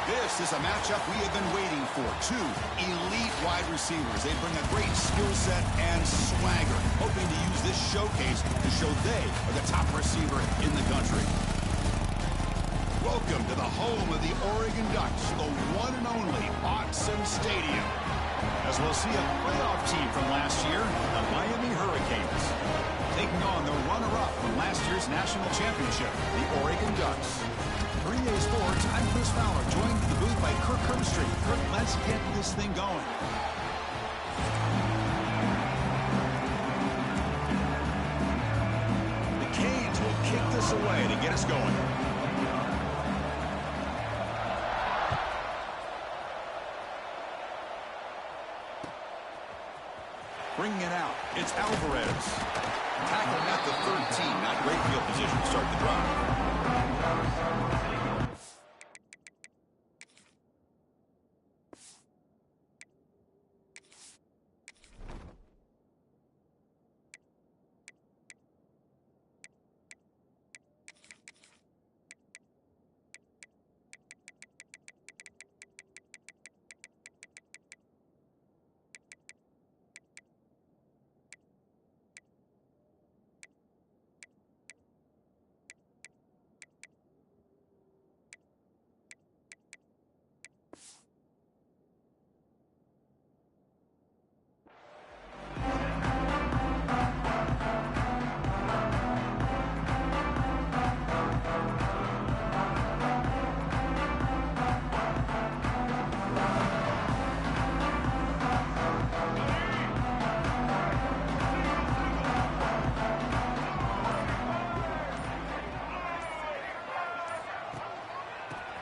This is a matchup we have been waiting for. Two elite wide receivers. They bring a great skill set and swagger, hoping to use this showcase to show they are the top receiver in the country. Welcome to the home of the Oregon Ducks, the one and only Autzen Stadium. As we'll see a playoff team from last year, the Miami Hurricanes, taking on the runner-up from last year's national championship, the Oregon Ducks. 3 Days Sports, I'm Chris Fowler, joined in the booth by Kirk Herbstreit. Kirk, let's get this thing going. The Canes will kick this away to get us going. Bringing it out, it's Alvarez. Tackling at the 13, not great field position to start the drive.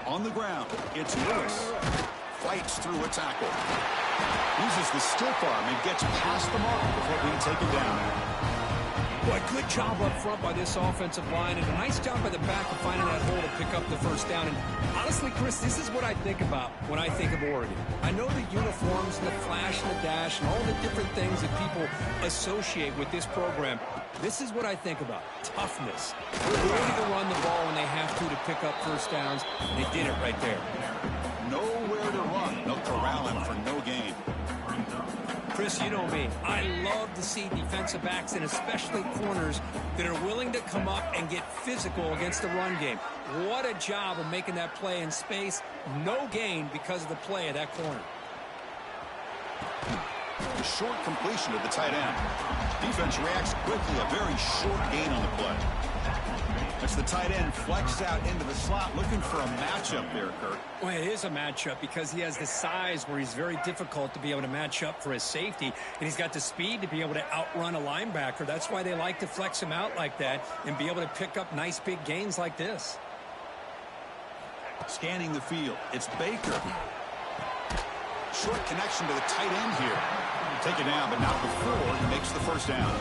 On the ground, it's Lewis. Fights through a tackle. Uses the stiff arm and gets past the mark before being taken down. Boy, good job up front by this offensive line, and a nice job by the back of finding that hole to pick up the first down. And honestly, Chris, this is what I think about when I think of Oregon. I know the uniforms and the flash and the dash and all the different things that people associate with this program. This is what I think about. Toughness. Ability to run the ball when they have to pick up first downs. They did it right there. Nowhere to run. They'll corral him for no gain. Chris, you know me. I love to see defensive backs and especially corners that are willing to come up and get physical against the run game. What a job of making that play in space. No gain because of the play of that corner. A short completion to the tight end. Defense reacts quickly. A very short gain on the play. That's the tight end flexed out into the slot, looking for a matchup there, Kirk. Well, it is a matchup because he has the size where he's very difficult to be able to match up for his safety, and he's got the speed to be able to outrun a linebacker. That's why they like to flex him out like that and be able to pick up nice big gains like this. Scanning the field, it's Baker. Short connection to the tight end here. Take it down, but not before he makes the first down.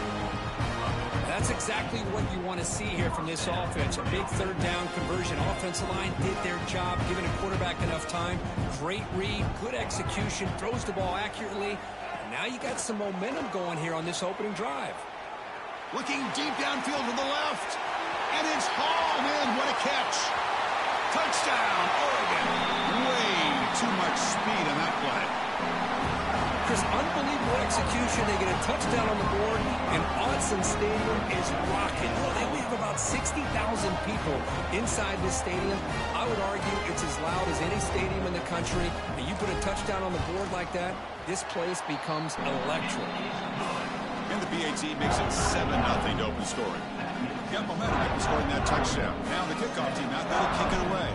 That's exactly what you want to see here from this offense. A big third down conversion. Offensive line did their job, giving a quarterback enough time. Great read, good execution, throws the ball accurately. And now you got some momentum going here on this opening drive. Looking deep downfield to the left. And it's hauled in. What a catch. Touchdown, Oregon. Way too much speed on that play. Chris, unbelievable execution. They get a touchdown on the board, and Autzen Stadium is rocking. They have about 60,000 people inside this stadium. I would argue it's as loud as any stadium in the country. And you put a touchdown on the board like that, this place becomes electric. And the BAT makes it 7-0 to open scoring. Got momentum after scoring that touchdown. Now the kickoff team out there to kick it away.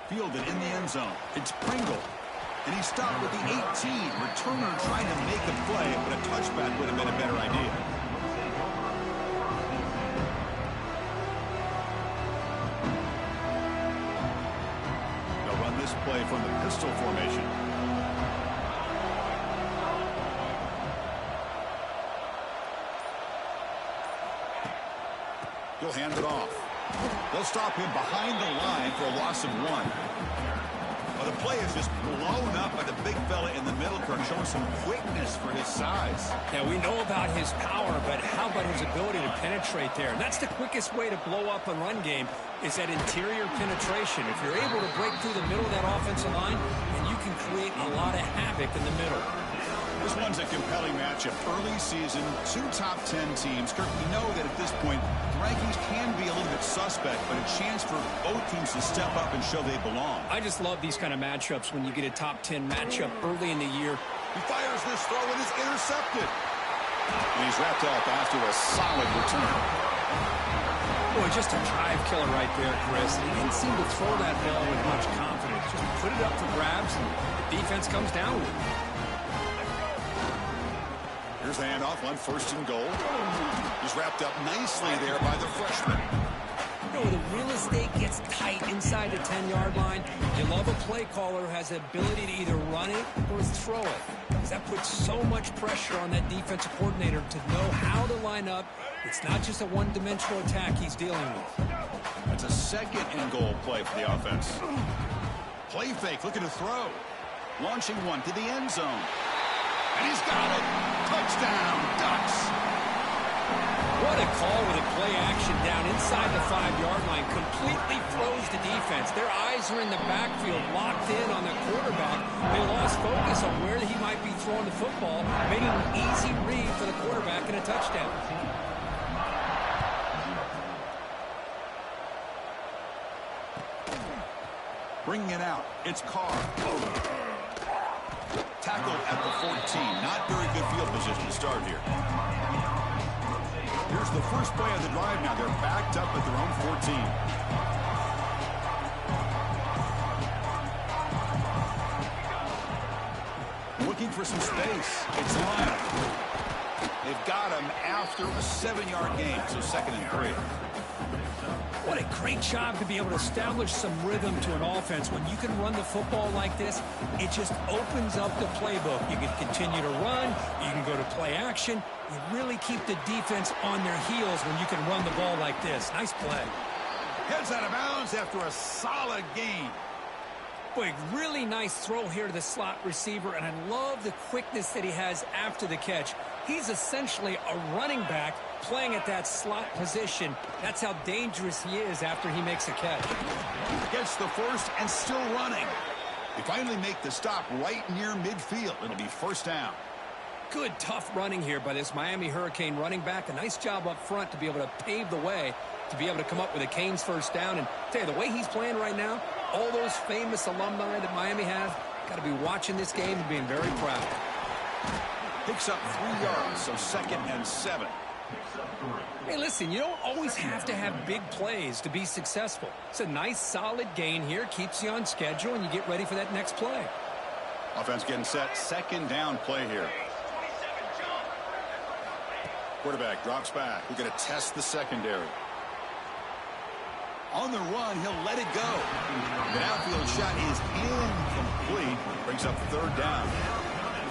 Fielded in the end zone. It's Pringle. And he stopped with the 18. Returner trying to make a play, but a touchback would have been a better idea. They'll run this play from the pistol formation. He'll hand it off. They'll stop him behind the line for a loss of 1. A Well, the play is just blown up by the big fella in the middle, Kirk, showing some quickness for his size. Yeah, we know about his power, but how about his ability to penetrate there? And that's the quickest way to blow up a run game, is that interior penetration. If you're able to break through the middle of that offensive line, then you can create a lot of havoc in the middle. This one's a compelling matchup. Early season, 2 top 10 teams. Kirk, we know that at this point, the rankings can be a little bit suspect, but a chance for both teams to step up and show they belong. I just love these kind of matchups when you get a top 10 matchup early in the year. He fires this throw and it's intercepted. And he's wrapped up after a solid return. Boy, just a drive killer right there, Chris. He didn't seem to throw that ball with much confidence. Just put it up for grabs, and the defense comes down with it. Here's the handoff on 1st and goal. He's wrapped up nicely there by the freshman. You know, the real estate gets tight inside the 10-yard line. You love a play caller who has the ability to either run it or throw it, because that puts so much pressure on that defensive coordinator to know how to line up. It's not just a one-dimensional attack he's dealing with. That's a 2nd and goal play for the offense. Play fake, looking to throw. Launching one to the end zone. And he's got it. Touchdown, Ducks. What a call with a play action down inside the 5-yard line. Completely throws the defense. Their eyes are in the backfield, locked in on the quarterback. They lost focus on where he might be throwing the football, made it an easy read for the quarterback and a touchdown. Bringing it out. It's Carr. Tackled at the 14. Not very good field position to start here. Here's the first play of the drive now. They're backed up at their own 14. Looking for some space. It's Lyle. They've got him after a 7-yard gain, so 2nd and 3. What a great job to be able to establish some rhythm to an offense. When you can run the football like this, it just opens up the playbook. You can continue to run. You can go to play action. You really keep the defense on their heels when you can run the ball like this. Nice play. Heads out of bounds after a solid gain. Boy, really nice throw here to the slot receiver, and I love the quickness that he has after the catch. He's essentially a running back playing at that slot position. That's how dangerous he is after he makes a catch. Gets the first and still running. They finally make the stop right near midfield. It'll be 1st down. Good, tough running here by this Miami Hurricane running back. A nice job up front to be able to pave the way to be able to come up with a Canes 1st down. And tell you, the way he's playing right now, all those famous alumni that Miami has, got to be watching this game and being very proud. Picks up 3 yards, so 2nd and 7. Hey, listen, you don't always have to have big plays to be successful. It's a nice, solid gain here. Keeps you on schedule, and you get ready for that next play. Offense getting set. 2nd down play here. Quarterback drops back. We're going to test the secondary. On the run, he'll let it go. The outfield shot is incomplete. Brings up 3rd down.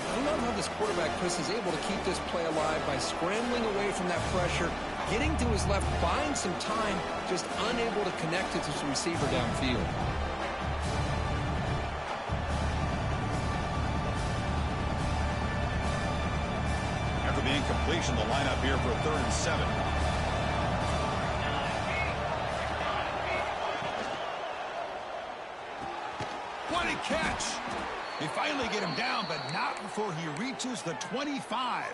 I love how this quarterback, Chris, is able to keep this play alive by scrambling away from that pressure, getting to his left, buying some time, just unable to connect it to his receiver downfield. After the incompletion, the lineup here for a 3rd and 7. What a catch! They finally get him down, but not before he reaches the 25.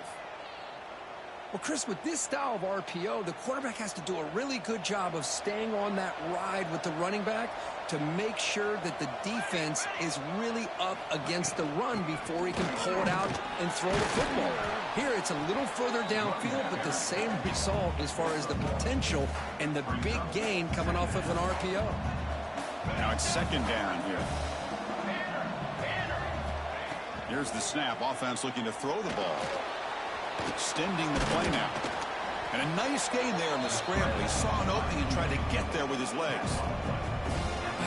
Well, Chris, with this style of RPO, the quarterback has to do a really good job of staying on that ride with the running back to make sure that the defense is really up against the run before he can pull it out and throw the football. Here, it's a little further downfield, but the same result as far as the potential and the big gain coming off of an RPO. Now it's 2nd down here. Here's the snap. Offense looking to throw the ball. Extending the play now. And a nice gain there in the scramble. He saw an opening and tried to get there with his legs.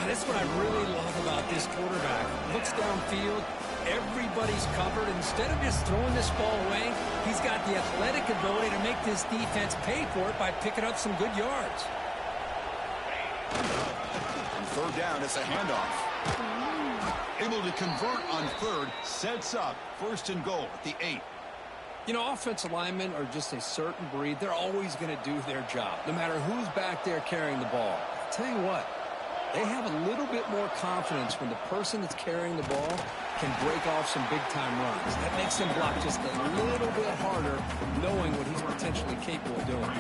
That's what I really love about this quarterback. Looks downfield. Everybody's covered. Instead of just throwing this ball away, he's got the athletic ability to make this defense pay for it by picking up some good yards. On 3rd down, it's a handoff. Able to convert on third, sets up 1st and goal at the 8. You know, offensive linemen are just a certain breed. They're always going to do their job, no matter who's back there carrying the ball. I'll tell you what, they have a little bit more confidence when the person that's carrying the ball can break off some big-time runs. That makes him block just a little bit harder, knowing what he's potentially capable of doing.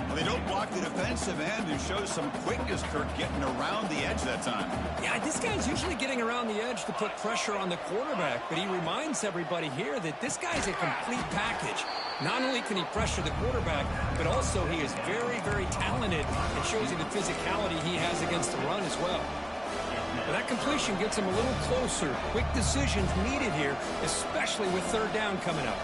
Well, they don't block the defensive end and shows some quickness, Kirk, getting around the edge that time. Yeah, this guy's usually getting around the edge to put pressure on the quarterback, but he reminds everybody here that this guy's a complete package. Not only can he pressure the quarterback, but also he is very, very talented and shows you the physicality he has against the run as well. But that completion gets him a little closer. Quick decisions needed here, especially with 3rd down coming up.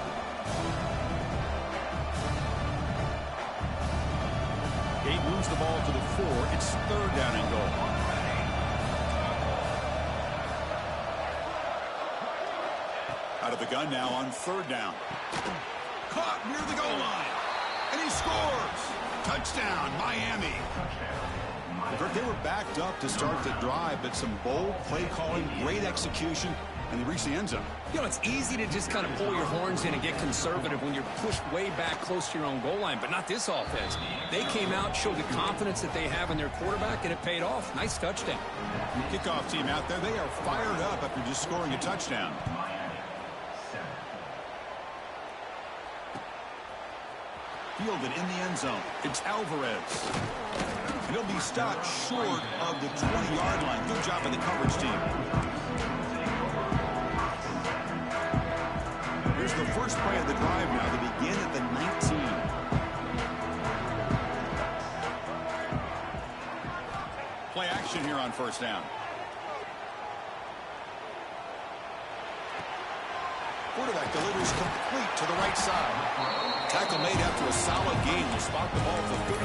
Gate moves the ball to the 4. It's 3rd down and goal. Out of the gun now on 3rd down. Caught near the goal line. And he scores. Touchdown, Miami. They were backed up to start the drive, but some bold play calling, great execution, and they reached the end zone. You know, it's easy to just kind of pull your horns in and get conservative when you're pushed way back close to your own goal line, but not this offense. They came out, showed the confidence that they have in their quarterback, and it paid off. Nice touchdown. Kickoff team out there, they are fired up after just scoring a touchdown. Fielded in the end zone. It's Alvarez. And he'll be stopped short of the 20-yard line. Good job by the coverage team. Here's the first play of the drive now. They begin at the 19. Play action here on 1st down. Quarterback delivers complete to the right side. Tackle made after a solid gain. Will spot the ball for 31.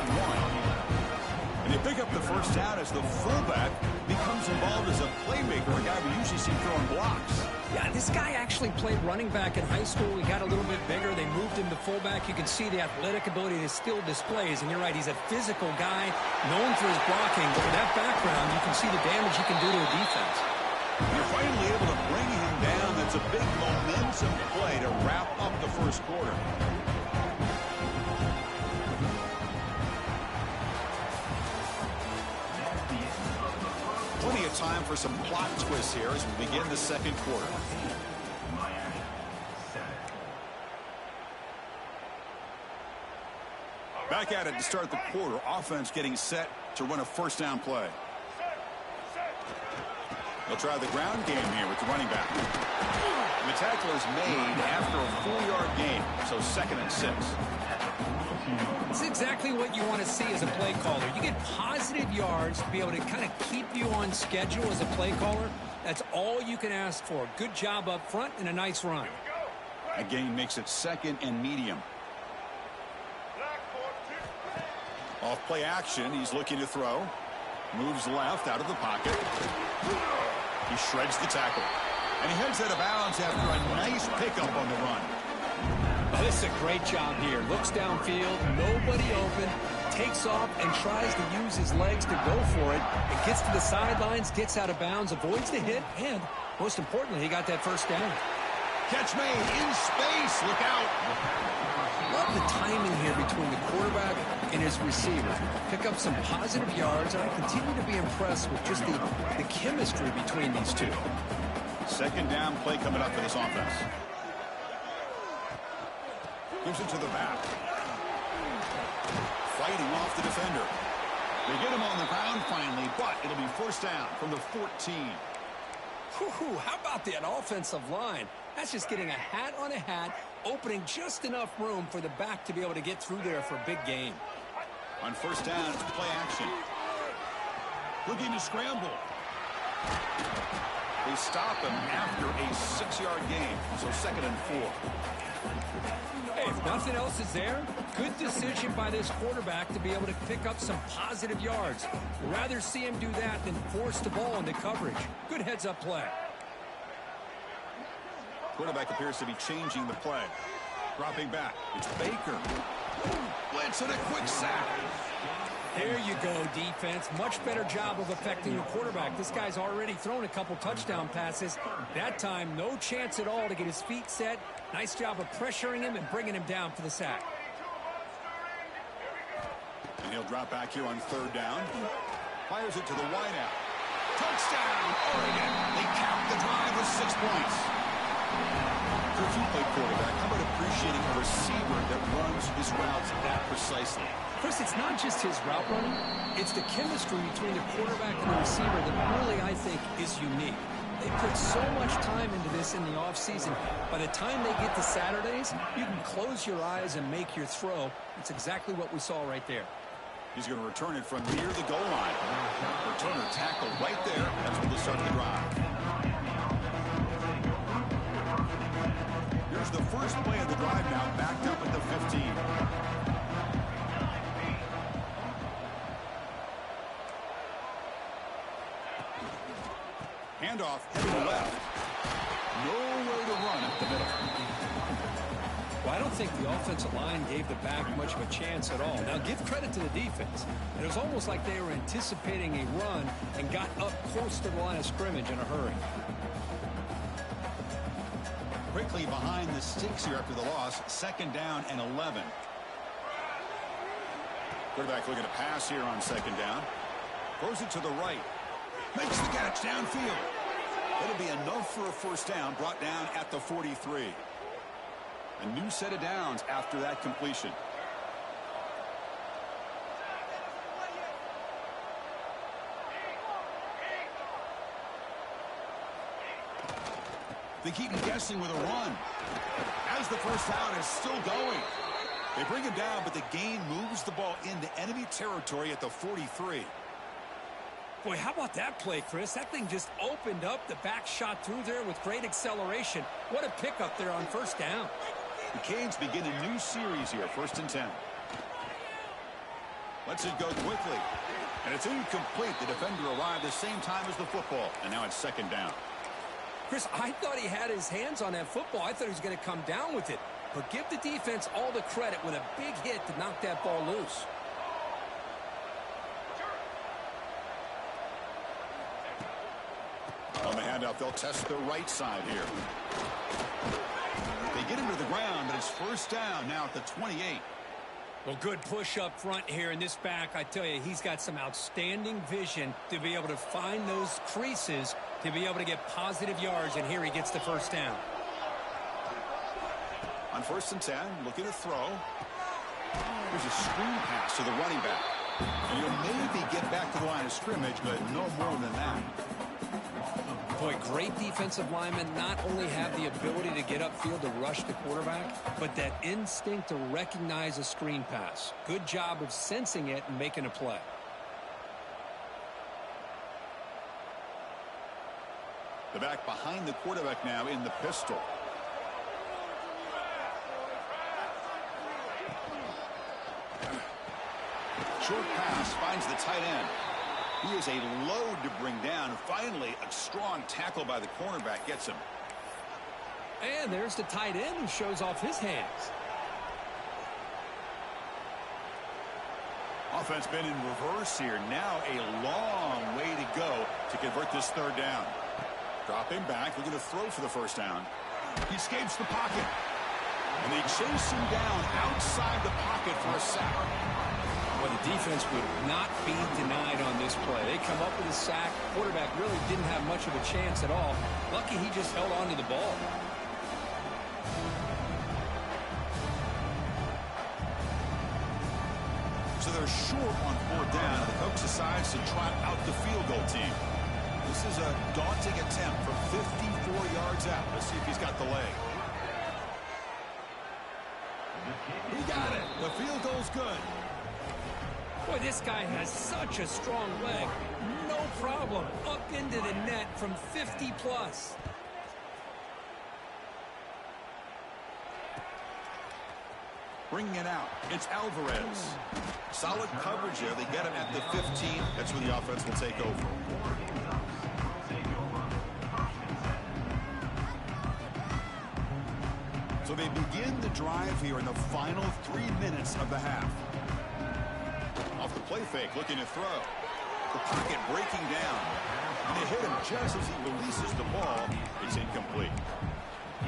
And they pick up the 1st down as the fullback becomes involved as a playmaker, a guy we usually see throwing blocks. Yeah, this guy actually played running back in high school. He got a little bit bigger. They moved him to fullback. You can see the athletic ability that still displays. And you're right, he's a physical guy, known for his blocking. But with that background, you can see the damage he can do to a defense. You're finally able to bring him down. That's a big momentum play to wrap up the 1st quarter. Plenty of time for some plot twists here as we begin the 2nd quarter. Back at it to start the quarter. Offense getting set to run a 1st down play. They'll try the ground game here with the running back. And the tackle is made after a 4-yard gain, so 2nd and 6. It's exactly what you want to see as a play caller. You get positive yards to be able to kind of keep you on schedule as a play caller. That's all you can ask for. Good job up front and a nice run. A gain makes it 2nd and medium. Off play action, he's looking to throw. Moves left out of the pocket. He shreds the tackle. And he heads out of bounds after a nice pickup on the run. Oh, this is a great job here. Looks downfield, nobody open, takes off and tries to use his legs to go for it. It gets to the sidelines, gets out of bounds, avoids the hit, and most importantly, he got that 1st down. Catch made in space. Look out. Love the timing here between the quarterback and his receiver. Pick up some positive yards, and I continue to be impressed with just the chemistry between these two. 2nd down play coming up for this offense. Gives it to the back. Fighting off the defender. They get him on the ground finally, but it'll be 1st down from the 14. Whew, how about that offensive line? That's just getting a hat on a hat, opening just enough room for the back to be able to get through there for a big gain. On 1st down, it's play action. Looking to scramble. They stop him after a 6-yard gain, so 2nd and 4. Hey, if nothing else is there, good decision by this quarterback to be able to pick up some positive yards. Rather see him do that than force the ball into coverage. Good heads-up play. Quarterback appears to be changing the play. Dropping back. It's Baker. Blitz and a quick sack. There you go, defense. Much better job of affecting the quarterback. This guy's already thrown a couple touchdown passes. That time, no chance at all to get his feet set. Nice job of pressuring him and bringing him down for the sack. And he'll drop back here on third down. Fires it to the wideout. Touchdown, Oregon. They cap the drive with 6 points. If you play quarterback, how about appreciating a receiver that runs his routes that precisely? Chris, it's not just his route running. It's the chemistry between the quarterback and the receiver that really, I think, is unique. They put so much time into this in the offseason. By the time they get to Saturdays, you can close your eyes and make your throw. It's exactly what we saw right there. He's going to return it from near the goal line. Returner tackle right there. That's when they'll start the drive. Here's the first play of the drive now, backed up at the 15. Handoff heading left. Nowhere to run at the middle. Well, I don't think the offensive line gave the back much of a chance at all. Now, give credit to the defense. It was almost like they were anticipating a run and got up close to the line of scrimmage in a hurry. Quickly behind the sticks here after the loss. 2nd down and 11. Quarterback looking to pass here on 2nd down. Throws it to the right. Makes the catch downfield. It'll be enough for a first down, brought down at the 43. A new set of downs after that completion. They keep him guessing with a run. As the first down is still going. They bring him down, but the gain moves the ball into enemy territory at the 43. Boy, how about that play, Chris? That thing just opened up. The back shot through there with great acceleration. What a pickup there on first down. The Canes begin a new series here, 1st and 10. Lets it go quickly. And it's incomplete. The defender arrived the same time as the football. And now it's 2nd down. Chris, I thought he had his hands on that football. I thought he was going to come down with it. But give the defense all the credit with a big hit to knock that ball loose. On the handoff, they'll test the right side here. They get him to the ground, but it's first down now at the 28. Well, good push up front here in this back. I tell you, he's got some outstanding vision to be able to find those creases, to be able to get positive yards, and here he gets the first down. On 1st and 10, looking to throw. Here's a screen pass to the running back. And you'll maybe get back to the line of scrimmage, but no more than that. Boy, great defensive linemen not only have the ability to get upfield to rush the quarterback, but that instinct to recognize a screen pass. Good job of sensing it and making a play. The back behind the quarterback now in the pistol. Short pass finds the tight end. He is a load to bring down. Finally, a strong tackle by the cornerback gets him. And there's the tight end who shows off his hands. Offense been in reverse here. Now a long way to go to convert this 3rd down. Drop him back. We're going to throw for the first down. He escapes the pocket. And they chase him down outside the pocket for a sack. Well, the defense would not be denied on this play. They come up with a sack. Quarterback really didn't have much of a chance at all. Lucky he just held on to the ball. So they're short on 4th down. The coach decides to trot out the field goal team. This is a daunting attempt from 54 yards out. Let's see if he's got the leg. He got it. The field goal's good. Boy, this guy has such a strong leg. No problem. Up into the net from 50 plus. Bringing it out. It's Alvarez. Solid coverage there. They get him at the 15. That's where the offense will take over. So they begin the drive here in the final 3 minutes of the half. Off the play fake, looking to throw. The pocket breaking down. And they hit him just as he releases the ball. It's incomplete.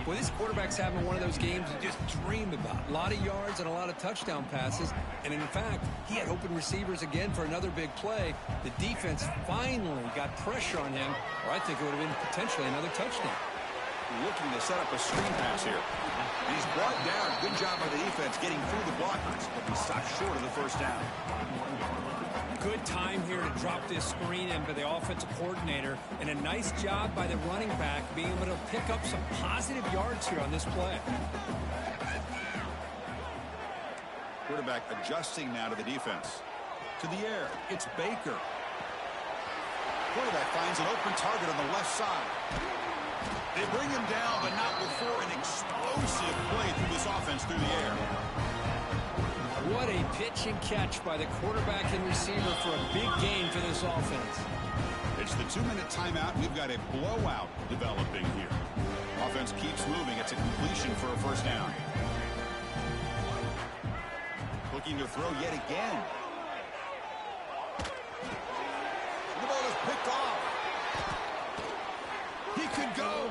Well, this quarterback's having one of those games you just dream about. A lot of yards and a lot of touchdown passes. And in fact, he had open receivers again for another big play. The defense finally got pressure on him, or I think it would have been potentially another touchdown. Looking to set up a screen pass here. And he's brought down. Good job by the defense getting through the blockers, but he stopped short of the first down. Good time here to drop this screen in by the offensive coordinator, and a nice job by the running back being able to pick up some positive yards here on this play. Quarterback adjusting now to the defense. To the air, it's Baker. Quarterback finds an open target on the left side. They bring him down, but not before an explosive play through this offense through the air. What a pitch and catch by the quarterback and receiver for a big gain for this offense. It's the 2-minute timeout. We've got a blowout developing here. Offense keeps moving. It's a completion for a first down. Looking to throw yet again. The ball is picked off. He could go.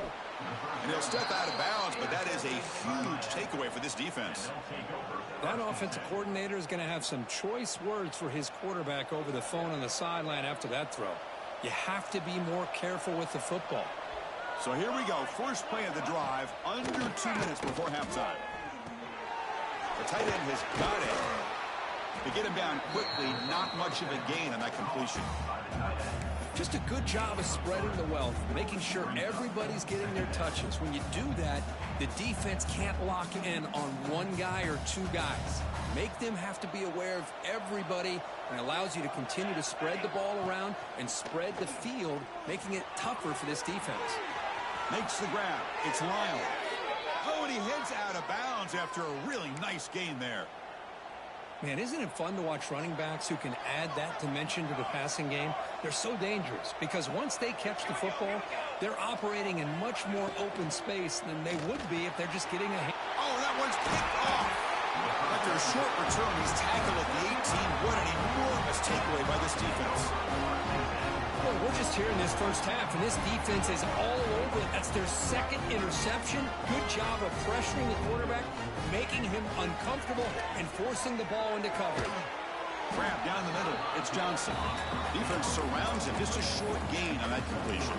And he'll step out of bounds, but that is a huge takeaway for this defense. That offensive coordinator is going to have some choice words for his quarterback over the phone on the sideline after that throw. You have to be more careful with the football. So here we go. First play of the drive, under 2 minutes before halftime. The tight end has got it. To get him down quickly, not much of a gain on that completion. Just a good job of spreading the wealth, making sure everybody's getting their touches. When you do that, the defense can't lock in on one guy or two guys. Make them have to be aware of everybody, and allows you to continue to spread the ball around and spread the field, making it tougher for this defense. Makes the grab. It's Lyle. Oh, and he heads out of bounds after a really nice gain there. Man, isn't it fun to watch running backs who can add that dimension to the passing game? They're so dangerous because once they catch the football, they're operating in much more open space than they would be if they're just getting a hand. Oh, that one's picked off. After a short return, he's tackled at the 18. What an enormous takeaway by this defense. Well, we're just here in this first half, and this defense is all over it. That's their second interception. Good job of pressuring the quarterback, making him uncomfortable, and forcing the ball into coverage. Grab down the middle. It's Johnson. Defense surrounds him. Just a short gain on that completion.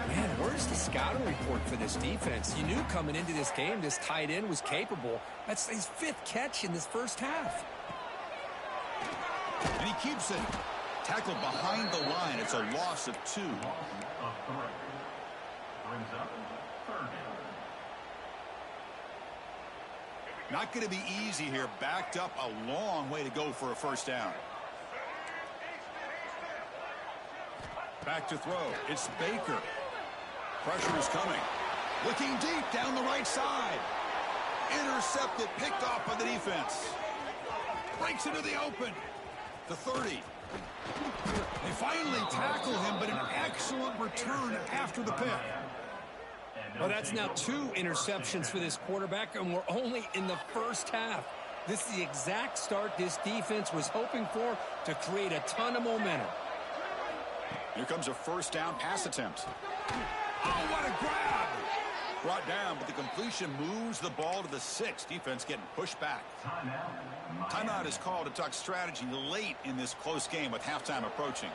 Man, where's the scouting report for this defense? You knew coming into this game this tight end was capable. That's his 5th catch in this first half. And he keeps it. Tackled behind the line. It's a loss of 2. Not going to be easy here. Backed up a long way to go for a first down. Back to throw. It's Baker. Pressure is coming. Looking deep down the right side. Intercepted. Picked off by the defense. Breaks into the open. The 30. They finally tackle him, but an excellent return after the pick. Well, that's now 2 interceptions for this quarterback, and we're only in the first half. This is the exact start this defense was hoping for to create a ton of momentum. Here comes a first down pass attempt. Oh, what a grab! Brought down, but the completion moves the ball to the 6. Defense getting pushed back. Timeout is called to talk strategy late in this close game with halftime approaching.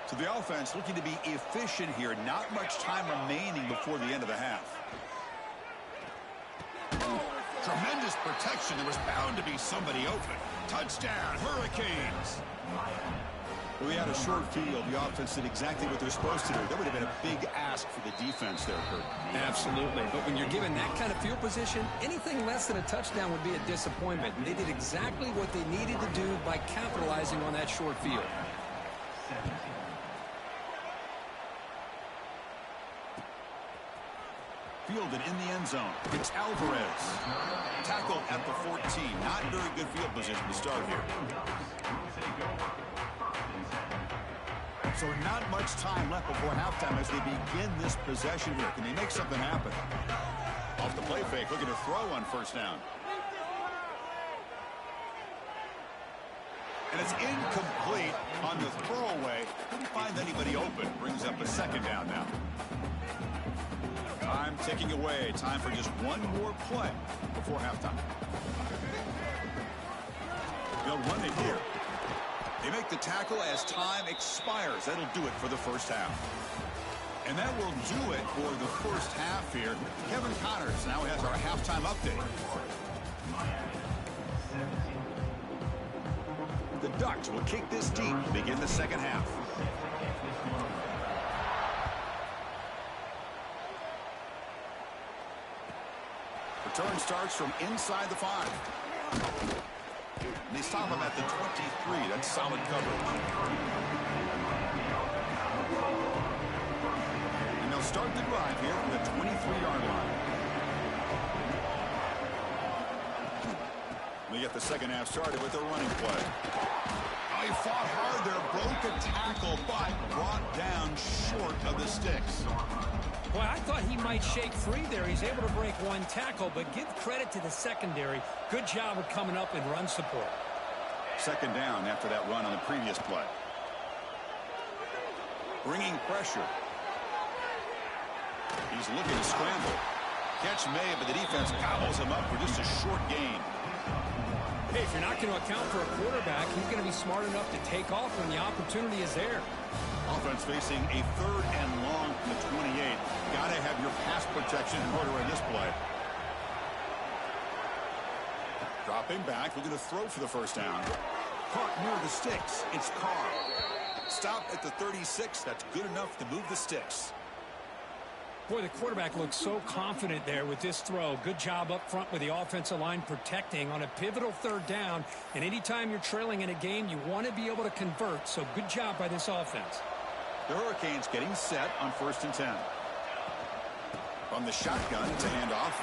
So the offense looking to be efficient here. Not much time remaining before the end of the half. Tremendous protection. There was bound to be somebody open. Touchdown, Hurricanes. We had a short field. The offense did exactly what they're supposed to do. That would have been a big ask for the defense there, Kurt. Absolutely. But when you're given that kind of field position, anything less than a touchdown would be a disappointment. And they did exactly what they needed to do by capitalizing on that short field. Fielded in the end zone. It's Alvarez. Tackled at the 14. Not very good field position to start here. So not much time left before halftime as they begin this possession here. Can they make something happen? Off the play fake, looking to throw on first down. And it's incomplete on the throwaway. Couldn't find anybody open. Brings up a second down now. Time ticking away. Time for just one more play before halftime. They'll run it here. They make the tackle as time expires. That'll do it for the first half. And that will do it for the first half here. Kevin Connors now has our halftime update. The Ducks will kick this deep to begin the second half. Return starts from inside the 5. And they stop him at the 23. That's solid coverage. And they'll start the drive here from the 23-yard line. We get the second half started with a running play. Oh, he fought hard there, broke a tackle, but brought down short of the sticks. Boy, I thought he might shake free there. He's able to break one tackle, but give credit to the secondary. Good job of coming up and run support. Second down after that run on the previous play. Bringing pressure. He's looking to scramble. Catch made, but the defense gobbles him up for just a short gain. Hey, if you're not going to account for a quarterback, he's going to be smart enough to take off when the opportunity is there. Offense facing a third and long from the 28. Got to have your pass protection in order in this play. Dropping back, looking to throw for the first down. Caught near the sticks. It's Carr. Stop at the 36. That's good enough to move the sticks. Boy, the quarterback looks so confident there with this throw. Good job up front with the offensive line protecting on a pivotal third down. And anytime you're trailing in a game, you want to be able to convert. So good job by this offense. The Hurricanes getting set on 1st and 10. From the shotgun, it's a handoff.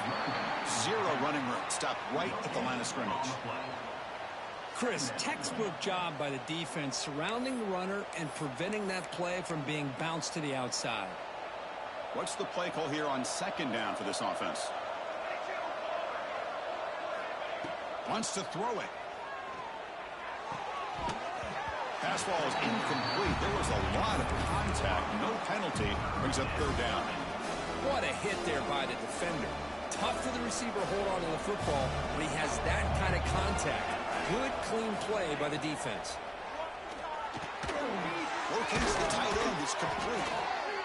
Zero running room. Stopped right at the line of scrimmage. Chris, textbook job by the defense surrounding the runner and preventing that play from being bounced to the outside. What's the play call here on second down for this offense? Wants to throw it. Pass ball is incomplete. There was a lot of contact. No penalty. Brings up third down. What a hit there by the defender. Tough for the receiver to hold on to the football when he has that kind of contact. Good, clean play by the defense. Locates the tight end. It's complete.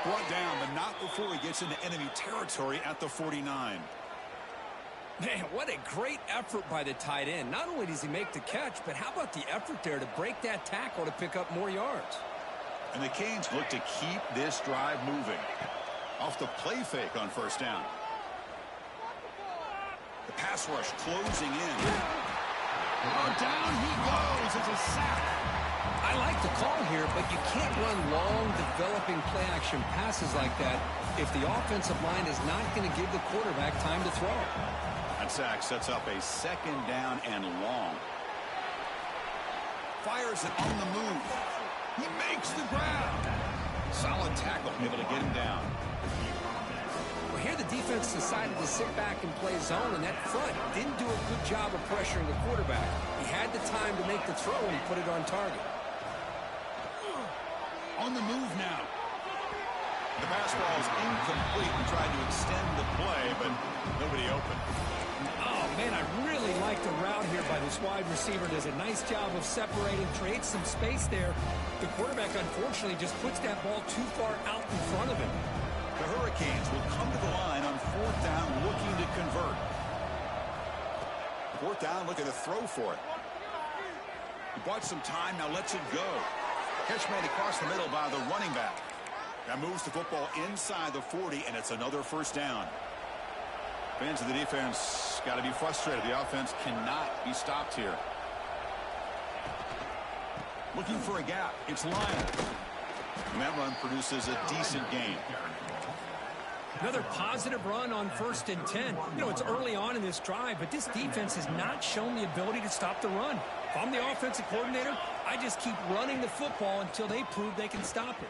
Brought down, but not before he gets into enemy territory at the 49. Man, what a great effort by the tight end. Not only does he make the catch, but how about the effort there to break that tackle to pick up more yards? And the Canes look to keep this drive moving. Off the play fake on first down. The pass rush closing in. Oh, down he goes. It's a sack. I like the call here, but you can't run long, developing play-action passes like that if the offensive line is not going to give the quarterback time to throw. That sack sets up a second down and long. Fires it on the move. He makes the grab. Solid tackle, able to get him down. Well, here the defense decided to sit back and play zone, and that front didn't do a good job of pressuring the quarterback. He had the time to make the throw, and he put it on target. On the move now. The pass ball is incomplete. We tried to extend the play, but nobody open. Oh, man, I really like the route here by this wide receiver. Does a nice job of separating, creates some space there. The quarterback, unfortunately, just puts that ball too far out in front of him. The Hurricanes will come to the line on fourth down, looking to convert. Fourth down, looking to throw for it. He bought some time, now lets it go. Catch made across the middle by the running back. That moves the football inside the 40, and it's another first down. Fans of the defense got to be frustrated. The offense cannot be stopped here. Looking for a gap. It's Lyon. And that run produces a decent gain. Another positive run on 1st and 10. You know, it's early on in this drive, but this defense has not shown the ability to stop the run. If I'm the offensive coordinator, I just keep running the football until they prove they can stop it.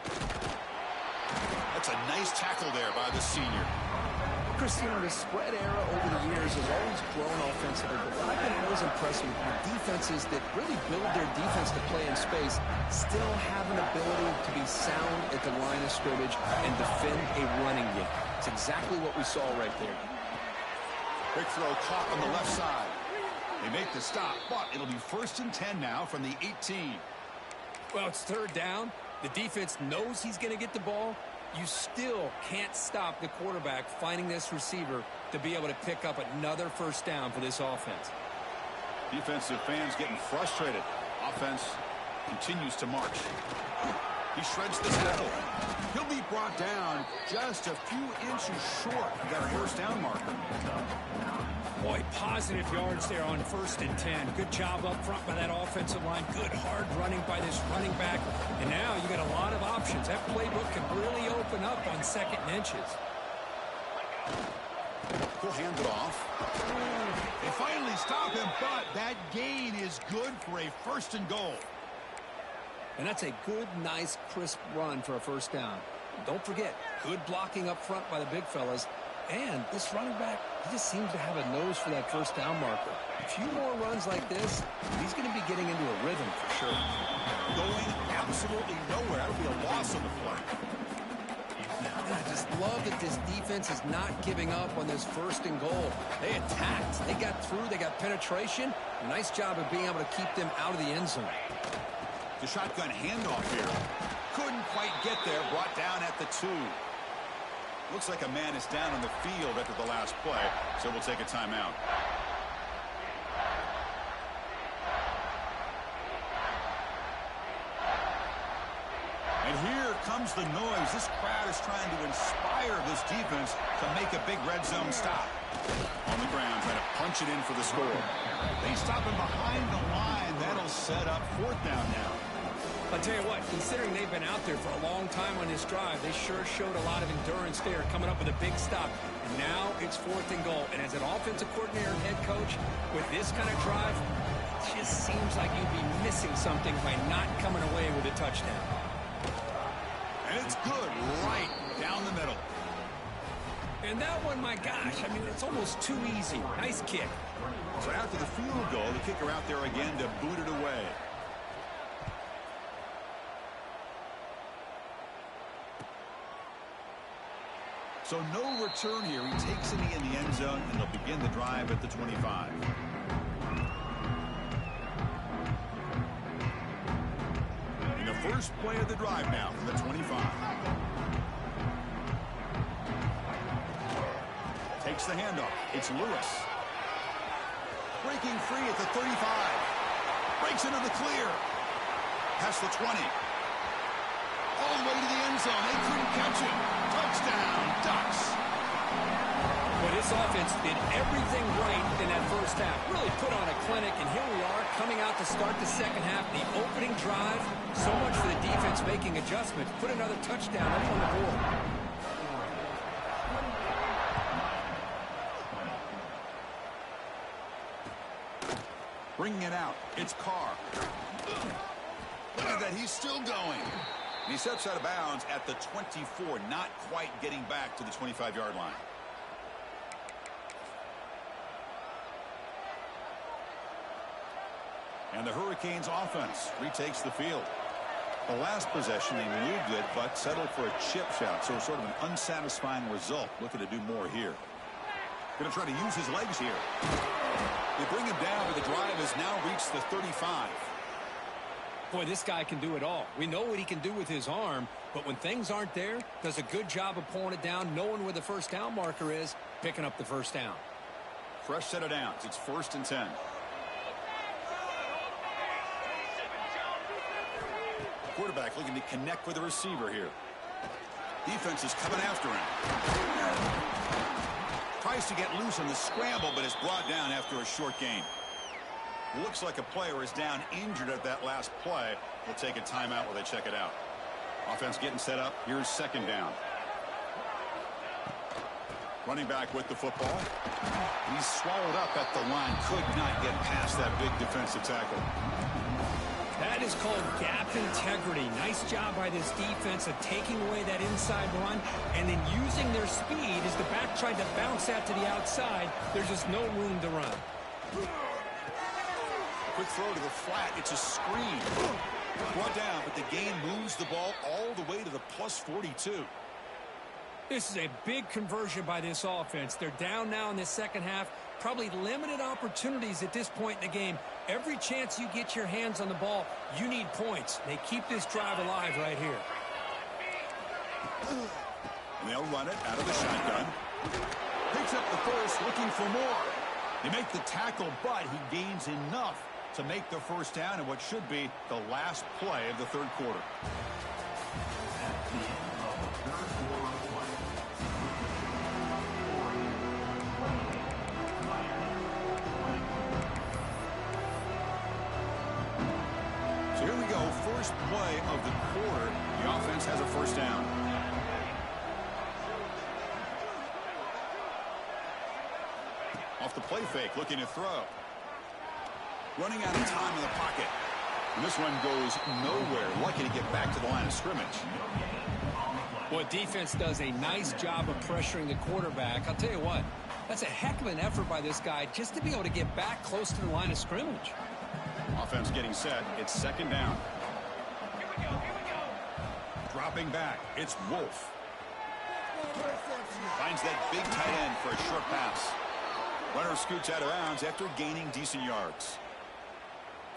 That's a nice tackle there by the senior. Chris, you know, the spread era over the years has always grown offensively, but I've been always impressed with defenses that really build their defense to play in space, still have an ability to be sound at the line of scrimmage and defend a running game. It's exactly what we saw right there. Quick throw caught on the left side. They make the stop, but it'll be 1st and 10 now from the 18. Well, it's 3rd down. The defense knows he's going to get the ball. You still can't stop the quarterback finding this receiver to be able to pick up another 1st down for this offense. Defensive fans getting frustrated. Offense continues to march. He shreds the tackle. He'll be brought down just a few inches short of that 1st down marker. Boy, positive yards there on 1st and 10. Good job up front by that offensive line. Good hard running by this running back. And now you got a lot of options. That playbook can really open up on 2nd and inches. He'll hand it off. They finally stop him, but that gain is good for a 1st and goal. And that's a good, nice, crisp run for a 1st down. Don't forget, good blocking up front by the big fellas. And this running back, he just seems to have a nose for that 1st down marker. A few more runs like this, he's going to be getting into a rhythm for sure. Going absolutely nowhere. That'll be a loss on the play. And I just love that this defense is not giving up on this 1st and goal. They attacked. They got through. They got penetration. Nice job of being able to keep them out of the end zone. The shotgun handoff here. Couldn't quite get there. Brought down at the 2. Looks like a man is down on the field after the last play, so we'll take a timeout. And here comes the noise. This crowd is trying to inspire this defense to make a big red zone stop. On the ground, trying to punch it in for the score. They stop him behind the line. That'll set up 4th down now. I'll tell you what, considering they've been out there for a long time on this drive, they sure showed a lot of endurance there, coming up with a big stop. And now it's 4th and goal. And as an offensive coordinator and head coach, with this kind of drive, it just seems like you'd be missing something by not coming away with a touchdown. And it's good right down the middle. And that one, my gosh, I mean, it's almost too easy. Nice kick. So after the field goal, the kicker out there again to boot it away. So no return here. He takes it in the end zone, and they'll begin the drive at the 25. In the first play of the drive now from the 25. Takes the handoff. It's Lewis. Breaking free at the 35. Breaks into the clear. Past the 20. All the way to the end zone. They couldn't catch him. Touchdown, Ducks. Well, this offense did everything right in that 1st half. Really put on a clinic, and here we are coming out to start the 2nd half. The opening drive, so much for the defense making adjustments. Put another touchdown up on the board. Bringing it out. It's Carr. Look at that. He's still going. He steps out of bounds at the 24, not quite getting back to the 25-yard line. And the Hurricanes offense retakes the field. The last possession, they moved it, but settled for a chip shot, so sort of an unsatisfying result. Looking to do more here. Going to try to use his legs here. They bring him down, but the drive has now reached the 35. Boy, this guy can do it all. We know what he can do with his arm, but when things aren't there, does a good job of pulling it down, knowing where the 1st down marker is, picking up the 1st down. Fresh set of downs. It's 1st and 10. Quarterback looking to connect with the receiver here. Defense is coming after him. Tries to get loose on the scramble, but is brought down after a short gain. Looks like a player is down injured at that last play. We'll take a timeout while they check it out. Offense getting set up. Here's 2nd down. Running back with the football. He's swallowed up at the line. Could not get past that big defensive tackle. That is called gap integrity. Nice job by this defense of taking away that inside run and then using their speed as the back tried to bounce that to the outside. There's just no room to run. Quick throw to the flat. It's a screen. Brought down, but the gain moves the ball all the way to the plus 42. This is a big conversion by this offense. They're down now in the second half. Probably limited opportunities at this point in the game. Every chance you get your hands on the ball, you need points. They keep this drive alive right here. And they'll run it out of the shotgun. Picks up the first, looking for more. They make the tackle, but he gains enough to make the first down in what should be the last play of the third quarter. So here we go, first play of the quarter. The offense has a first down. Off the play fake, looking to throw. Running out of time in the pocket. And this one goes nowhere. Lucky to get back to the line of scrimmage. Well, defense does a nice job of pressuring the quarterback. I'll tell you what, that's a heck of an effort by this guy just to be able to get back close to the line of scrimmage. Offense getting set. It's second down. Here we go. Dropping back. It's Wolf. Finds that big tight end for a short pass. Runner scoots out of bounds after gaining decent yards.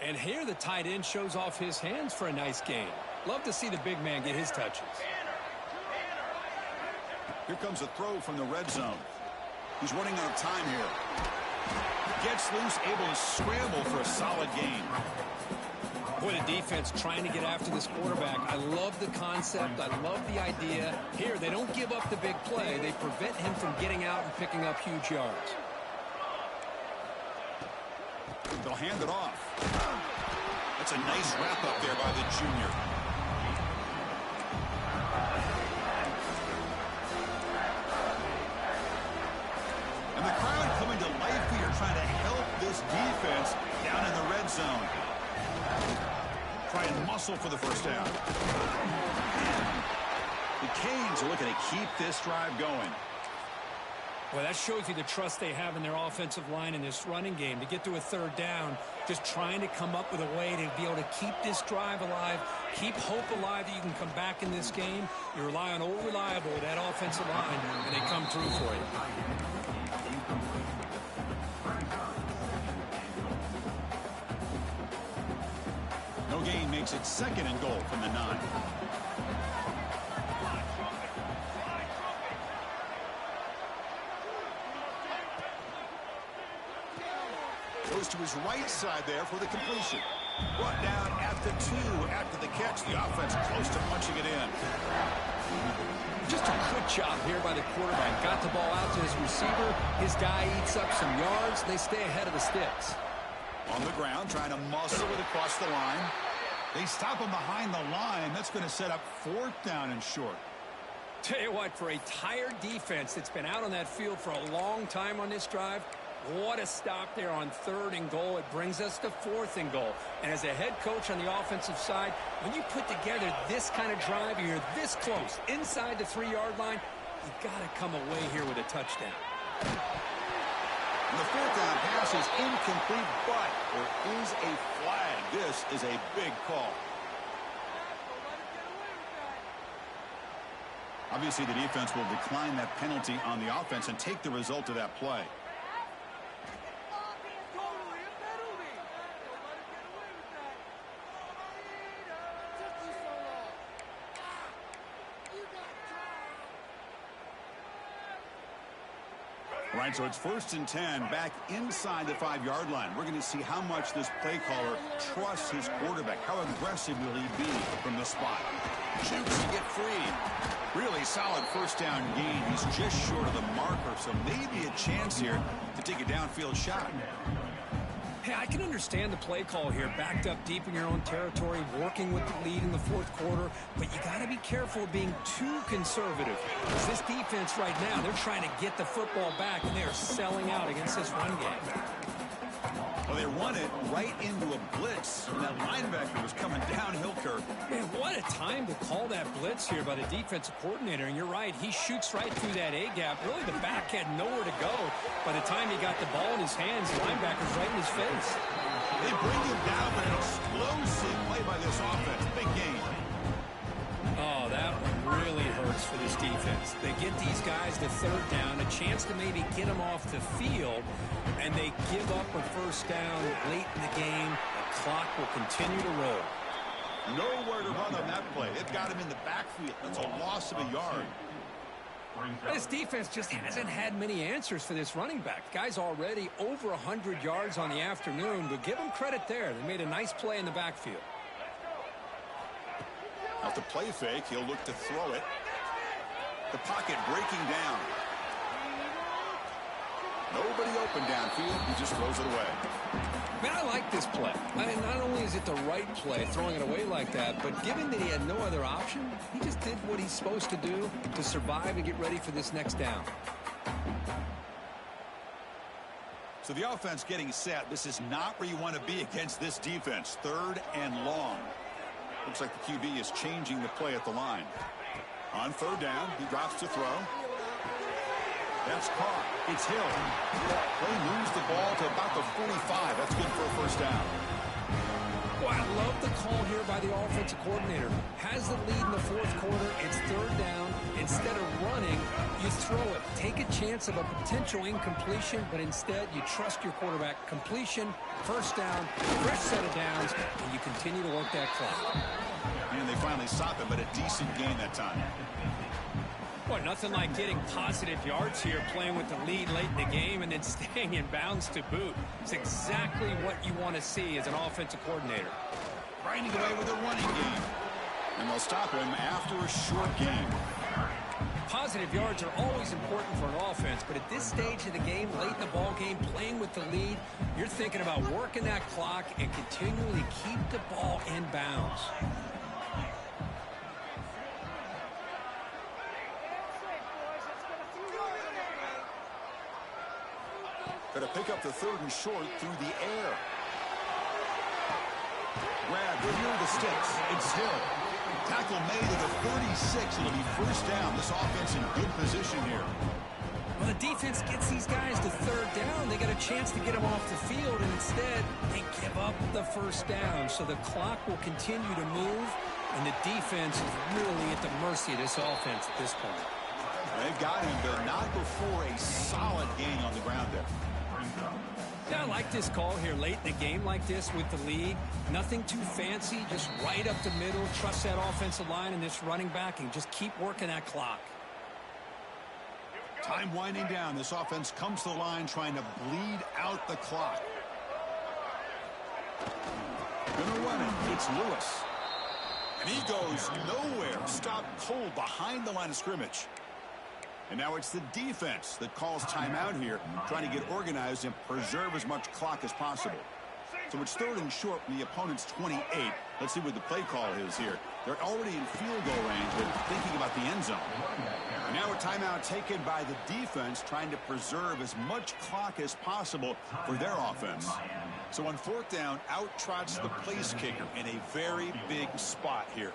And here the tight end shows off his hands for a nice gain. Love to see the big man get his touches. Here comes a throw from the red zone. He's running out of time here. Gets loose, able to scramble for a solid gain. Boy, the defense trying to get after this quarterback. I love the concept. I love the idea. Here, they don't give up the big play. They prevent him from getting out and picking up huge yards. They'll hand it off. That's a nice wrap up there by the junior. And the crowd coming to life here, trying to help this defense down in the red zone. Try and muscle for the first down. The Canes are looking to keep this drive going. Well, that shows you the trust they have in their offensive line in this running game to get to a third down, just trying to come up with a way to be able to keep this drive alive, keep hope alive that you can come back in this game. You rely on old reliable with that offensive line, and they come through for you. No gain makes it second and goal from the 9. Goes to his right side there for the completion. Brought down at the 2 after the catch. The offense close to punching it in. Just a quick job here by the quarterback. Got the ball out to his receiver. His guy eats up some yards. They stay ahead of the sticks. On the ground, trying to muscle it across the line. They stop him behind the line. That's going to set up fourth down and short. Tell you what, for a tired defense that's been out on that field for a long time on this drive, what a stop there on third and goal. It brings us to fourth and goal. And as a head coach on the offensive side, when you put together this kind of drive, you're this close, inside the 3-yard line, you've got to come away here with a touchdown. And the fourth down pass is incomplete, but there is a flag. This is a big call. Obviously, the defense will decline that penalty on the offense and take the result of that play. All right, so it's 1st and 10 back inside the 5-yard line. We're going to see how much this play caller trusts his quarterback. How aggressive will he be from the spot? Shoots to get free. Really solid first down gain. He's just short of the marker, so maybe a chance here to take a downfield shot. Hey, I can understand the play call here, backed up deep in your own territory, working with the lead in the fourth quarter, but you got to be careful of being too conservative. Because this defense right now, they're trying to get the football back, and they're selling out against this run game. Well, they run it right into a blitz, and that linebacker was coming to call that blitz here by the defensive coordinator, and you're right, he shoots right through that A-gap. Really, the back had nowhere to go. By the time he got the ball in his hands, the linebacker's right in his face. They bring him down, but an explosive play by this offense. Big game. Oh, that one really hurts for this defense. They get these guys to third down, a chance to maybe get them off the field, and they give up a first down late in the game. The clock will continue to roll. Nowhere to run on that play. They've got him in the backfield. That's a loss of a yard. This defense just hasn't had many answers for this running back. The guy's already over 100 yards on the afternoon, but give him credit there. They made a nice play in the backfield. After play fake, he'll look to throw it. The pocket breaking down. Nobody open downfield. He just throws it away. Man, I like this play. Not only is it the right play, throwing it away like that, but given that he had no other option, he just did what he's supposed to do to survive and get ready for this next down. So the offense getting set. This is not where you want to be against this defense. Third and long. Looks like the QB is changing the play at the line. On third down, he drops to throw. That's caught. It's Hill. They lose the ball to about the 45. That's good for a first down. Well, I love the call here by the offensive coordinator. Has the lead in the fourth quarter. It's third down. Instead of running, you throw it. Take a chance of a potential incompletion, but instead you trust your quarterback. Completion, first down, fresh set of downs, and you continue to work that clock. And they finally stop him, but a decent gain that time. Boy, nothing like getting positive yards here, playing with the lead late in the game and then staying in bounds to boot. It's exactly what you want to see as an offensive coordinator. Grinding away with a running game. And they'll stop him after a short game. Positive yards are always important for an offense, but at this stage of the game, late in the ball game, playing with the lead, you're thinking about working that clock and continually keep the ball in bounds. Going to pick up the third and short through the air. Grab, review the sticks. It's Hill. Tackle made at the 36. It'll be first down. This offense in good position here. Well, the defense gets these guys to third down. They got a chance to get them off the field, and instead they give up the first down. So the clock will continue to move, and the defense is really at the mercy of this offense at this point. They've got him, but not before a solid gain on the ground there. Yeah, I like this call here late in the game like this with the lead. Nothing too fancy, just right up the middle. Trust that offensive line and this running back and just keep working that clock. Time winding down. This offense comes to the line trying to bleed out the clock. Gonna run it. It's Lewis. And he goes nowhere. Stopped cold behind the line of scrimmage. And now it's the defense that calls timeout here, trying to get organized and preserve as much clock as possible. So it's third and short from the opponent's 28. Let's see what the play call is here. They're already in field goal range, but thinking about the end zone. And now a timeout taken by the defense, trying to preserve as much clock as possible for their offense. So on fourth down, out trots the place kicker in a very big spot here.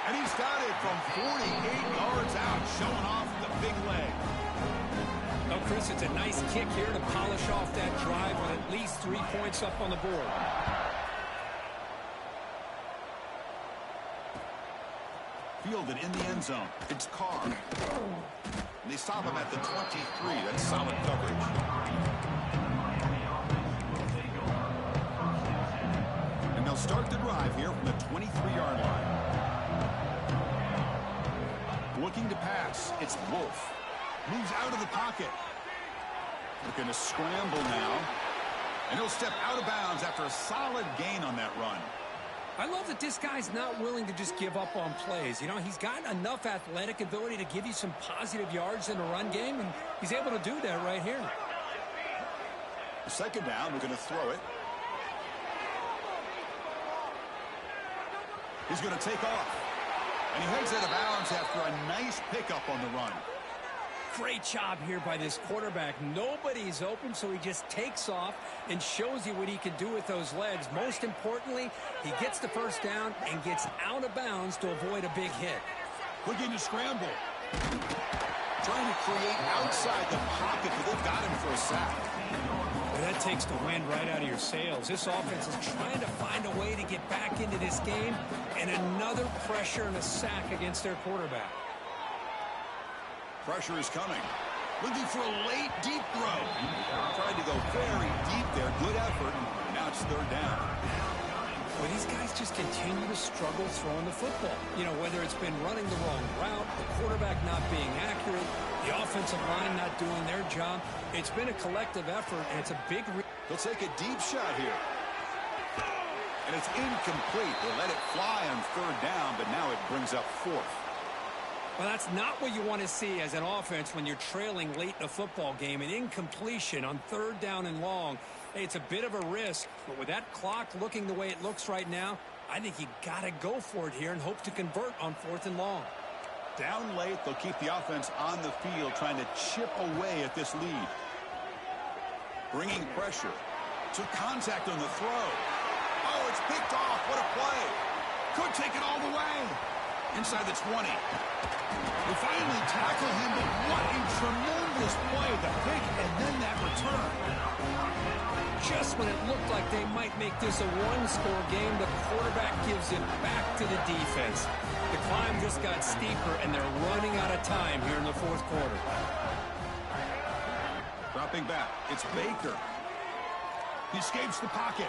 And he's got it from 48 yards out, showing off the big leg. Oh, Chris, it's a nice kick here to polish off that drive with at least 3 points up on the board. Fielded in the end zone. It's Carr. And they stop him at the 23. That's solid coverage. And they'll start the drive here from the 23-yard line. Looking to pass. It's Wolf. Moves out of the pocket. Looking to scramble now. And he'll step out of bounds after a solid gain on that run. I love that this guy's not willing to just give up on plays. You know, he's got enough athletic ability to give you some positive yards in the run game, and he's able to do that right here. Second down, we're going to throw it. He's going to take off. And he heads out of bounds after a nice pickup on the run. Great job here by this quarterback. Nobody's open, so he just takes off and shows you what he can do with those legs. Most importantly, he gets the first down and gets out of bounds to avoid a big hit. Looking to scramble. Trying to create outside the pocket, but they've got him for a sack. Well, that takes the wind right out of your sails. This offense is trying to find a way to get back into this game, and another pressure and a sack against their quarterback. Pressure is coming. Looking for a late, deep throw. Tried to go very deep there. Good effort. Now it's third down. Well, these guys just continue to struggle throwing the football. You know, whether it's been running the wrong route, the quarterback not being accurate, the offensive line not doing their job. It's been a collective effort, and it's a big... He'll take a deep shot here. And it's incomplete. They let it fly on third down, but now it brings up fourth. Well, that's not what you want to see as an offense when you're trailing late in a football game. An incompletion on third down and long. Hey, it's a bit of a risk, but with that clock looking the way it looks right now, I think you got to go for it here and hope to convert on fourth and long. Down late, they'll keep the offense on the field, trying to chip away at this lead. Bringing pressure. Took contact on the throw. Oh, it's picked off. What a play. Could take it all the way. Inside the 20. They finally tackle him, but what a tremendous play. The pick and then that return. Just when it looked like they might make this a one-score game, the quarterback gives it back to the defense. The climb just got steeper, and they're running out of time here in the fourth quarter. Dropping back. It's Baker. He escapes the pocket.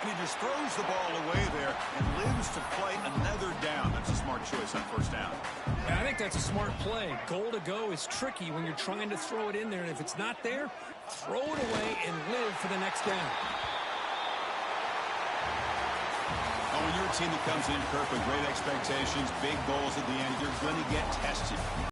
And he just throws the ball away there and lives to play another down. That's a smart choice on first down. Yeah, I think that's a smart play. Goal to go is tricky when you're trying to throw it in there. And if it's not there, throw it away and live for the next down. Oh, when you're a team that comes in, Kirk, with great expectations, big goals at the end, you're going to get tested.